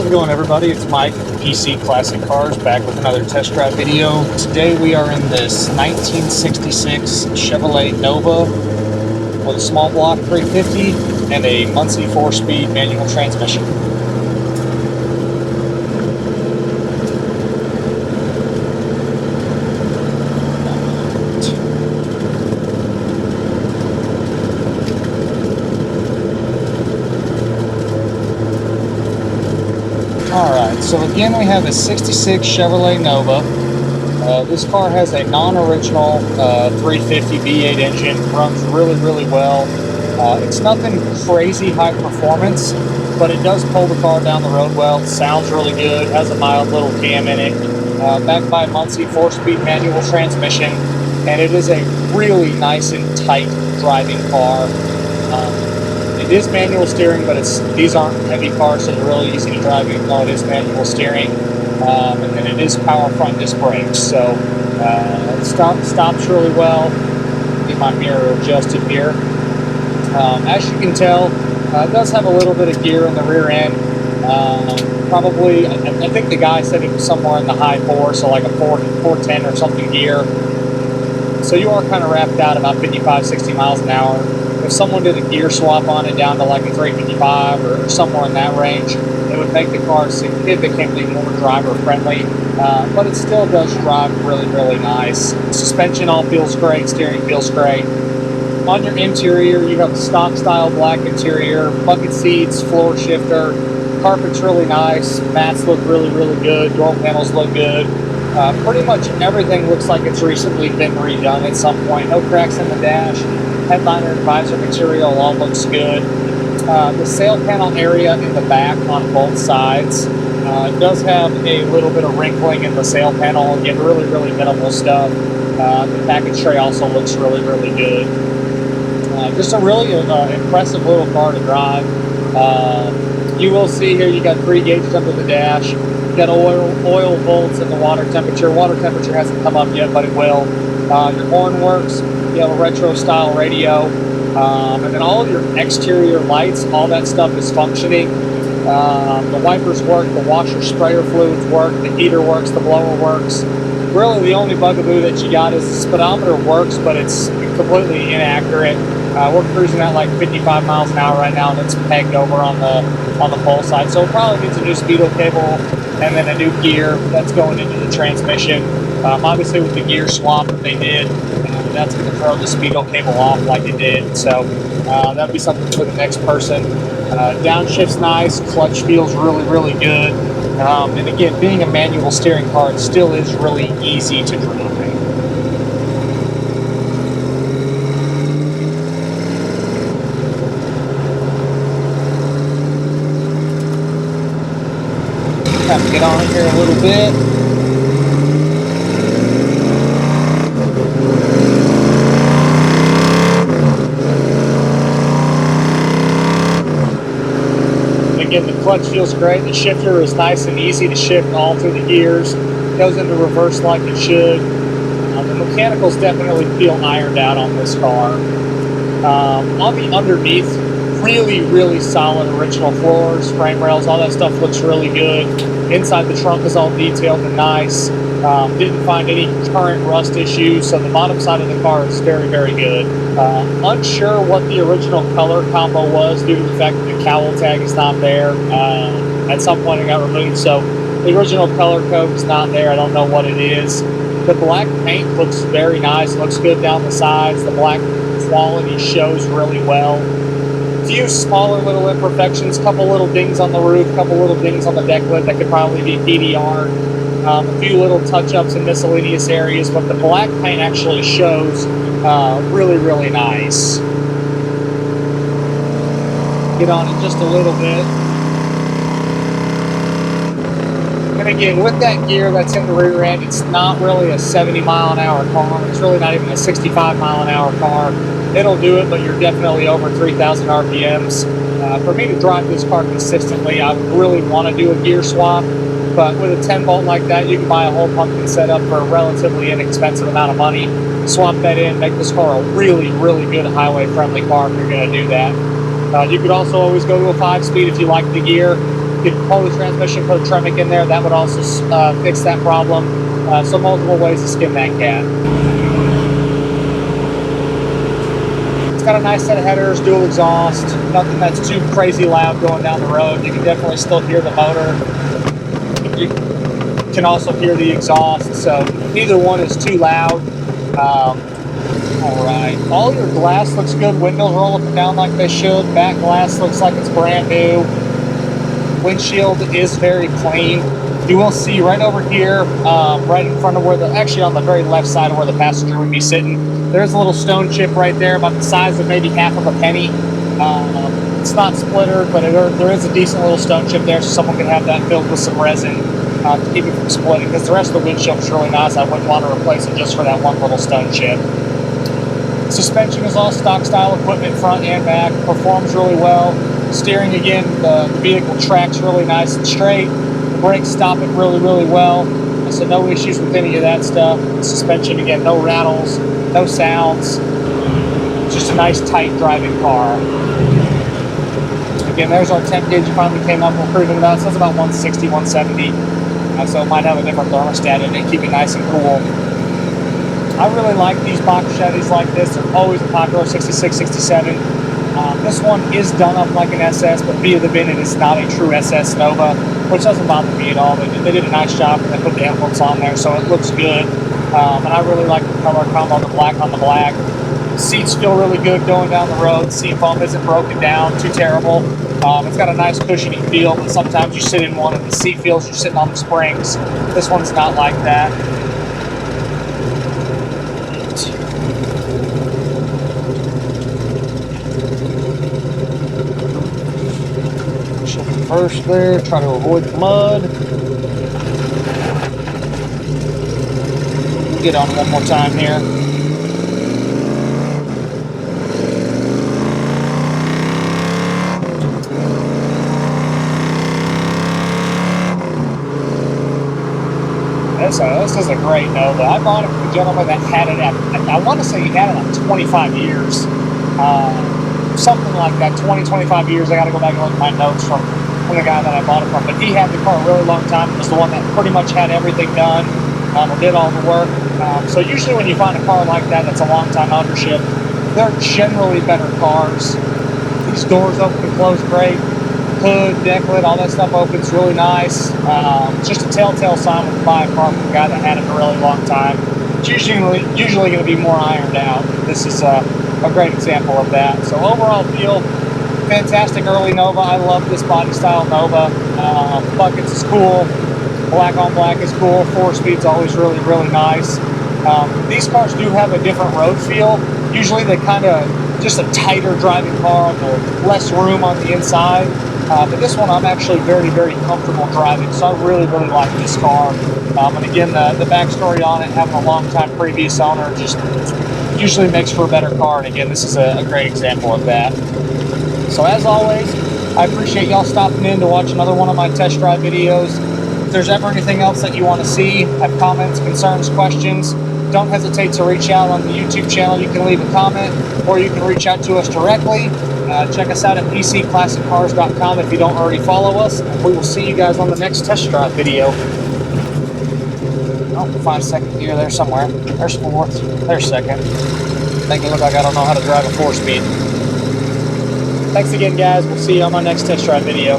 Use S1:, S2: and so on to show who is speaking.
S1: How's it going, everybody? It's Mike with PC Classic Cars, back with another test drive video. Today we are in this 1966 Chevrolet Nova with a small block 350 and a Muncie 4-speed manual transmission. Alright, so again we have a 66 Chevrolet Nova. This car has a non-original 350 V8 engine, runs really well. It's nothing crazy high performance, but it does pull the car down the road well. It sounds really good, has a mild little cam in it. Backed by a Muncie 4-speed manual transmission, and it is a really nice and tight driving car. It is manual steering, but these aren't heavy cars, so they're really easy to drive even though it is manual steering. And then it is power front disc brakes, so it stops really well. Get my mirror adjusted here. As you can tell, it does have a little bit of gear in the rear end. Probably, I think the guy said it was somewhere in the high 4, so like a 410 or something gear. So you are kind of wrapped out about 55, 60 miles an hour. If someone did a gear swap on it down to like a 355 or somewhere in that range, it would make the car significantly more driver friendly, but it still does drive really nice. Suspension all feels great, steering feels great. On your interior, you have a stock style black interior, bucket seats, floor shifter, carpet's really nice, mats look really good, door panels look good. Pretty much everything looks like it's recently been redone at some point. No cracks in the dash. Headliner and visor material all looks good. The sail panel area in the back on both sides does have a little bit of wrinkling in the sail panel. Again, really minimal stuff. The package tray also looks really good. Just a really impressive little car to drive. You will see here you got 3 gauges under the dash. You got oil volts and the water temperature. Water temperature hasn't come up yet, but it will. Your horn works. You have a retro style radio, and then all of your exterior lights, all that stuff is functioning. The wipers work, the washer sprayer fluids work, the heater works, the blower works. Really the only bugaboo that you got is the speedometer works, but it's completely inaccurate. We're cruising at like 55 miles an hour right now, and it's pegged over on the pole side, so it probably needs a new speedo cable and then a new gear that's going into the transmission. Obviously with the gear swap that they did, that's going to throw the speedo cable off like it did, so that'll be something for the next person. Downshift's nice, clutch feels really good, and again, being a manual steering car, it still is really easy to drive. Have to get on here a little bit. Again, the clutch feels great. The shifter is nice and easy to shift all through the gears. It goes into reverse like it should. The mechanicals definitely feel ironed out on this car. On the underneath, really solid original floors, frame rails, all that stuff looks really good. Inside the trunk is all detailed and nice. Didn't find any current rust issues, so the bottom side of the car is very good. Unsure what the original color combo was due to the fact that the cowl tag is not there. At some point it got removed, so the original color code is not there. I don't know what it is. The black paint looks very nice, looks good down the sides. The black quality shows really well. A few smaller little imperfections, couple little dings on the roof, couple little dings on the deck lid that could probably be PDR. A few little touch-ups in miscellaneous areas, but the black paint actually shows really nice. Get on it just a little bit. And again, with that gear that's in the rear end, it's not really a 70 mile an hour car. It's really not even a 65 mile an hour car. It'll do it, but you're definitely over 3,000 RPMs. For me to drive this car consistently, I would really want to do a gear swap. But with a 10 volt like that, you can buy a whole pumpkin setup for a relatively inexpensive amount of money. Swap that in, make this car a really good highway friendly car if you're going to do that. You could also always go to a 5-speed if you like the gear. You could pull the transmission, put a Tremec in there. That would also fix that problem. So multiple ways to skin that cat. It's got a nice set of headers, dual exhaust, nothing that's too crazy loud going down the road. You can definitely still hear the motor. You can also hear the exhaust, so neither one is too loud. All right, all your glass looks good. Windows roll up and down like they should. Back glass looks like it's brand new. Windshield is very clean. You will see right over here, right in front of where actually on the very left side of where the passenger would be sitting, there's a little stone chip right there about the size of maybe half of a penny. It's not splintered, but there is a decent little stone chip there, so someone can have that filled with some resin to keep it from splitting, because the rest of the windshield is really nice. I wouldn't want to replace it just for that one little stone chip. Suspension is all stock style equipment, front and back, performs really well. Steering, again, the vehicle tracks really nice and straight. The brakes stop it really, really well. So no issues with any of that stuff. The suspension, again, no rattles, no sounds. Just a nice, tight driving car. Again, there's our temp gauge finally came up. We're cruising about, it says about 160, 170. So it might have a different thermostat in it, keep it nice and cool. I really like these box Chevys like this. They're always a popular 66, 67. This one is done up like an SS, but via the bin it is not a true SS Nova, which doesn't bother me at all. They did a nice job and they put the emblems on there, so it looks good. And I really like the color combo, the black on the black. Seats feel really good going down the road. Seat foam isn't broken down too terrible. It's got a nice cushiony feel, but sometimes you sit in one and the seat feels you're sitting on the springs. This one's not like that. First there, try to avoid the mud. Get on one more time here. This is a great Nova. I bought it from a gentleman that had it at, I want to say he had it like 25 years. Something like that, 20, 25 years. I got to go back and look at my notes from the guy that I bought it from. But he had the car a really long time. It was the one that pretty much had everything done, or did all the work. So usually when you find a car like that that's a long time ownership, they're generally better cars. These doors open and close great. Hood, deck lid, all that stuff opens really nice. It's just a telltale sign when you buy a car from a guy that had it a really long time. It's usually going to be more ironed out. This is a great example of that. So overall feel, fantastic early Nova. I love this body style Nova. Buckets is cool. Black on black is cool. 4-speed's always really, really nice. These cars do have a different road feel. Usually they kind of just a tighter driving car, less room on the inside. But this one I'm actually very, very comfortable driving, so I really, really like this car. And again, the backstory on it, having a long time previous owner, just usually makes for a better car. And again, this is a great example of that. So as always, I appreciate y'all stopping in to watch another one of my test drive videos. If there's ever anything else that you want to see, have comments, concerns, questions, don't hesitate to reach out on the YouTube channel. You can leave a comment, or you can reach out to us directly. Check us out at pcclassiccars.com if you don't already follow us. And we will see you guys on the next test drive video. Oh, find second gear there somewhere. There's fourth. There's second. Make it look like I don't know how to drive a 4-speed. Thanks again, guys. We'll see you on my next test drive video.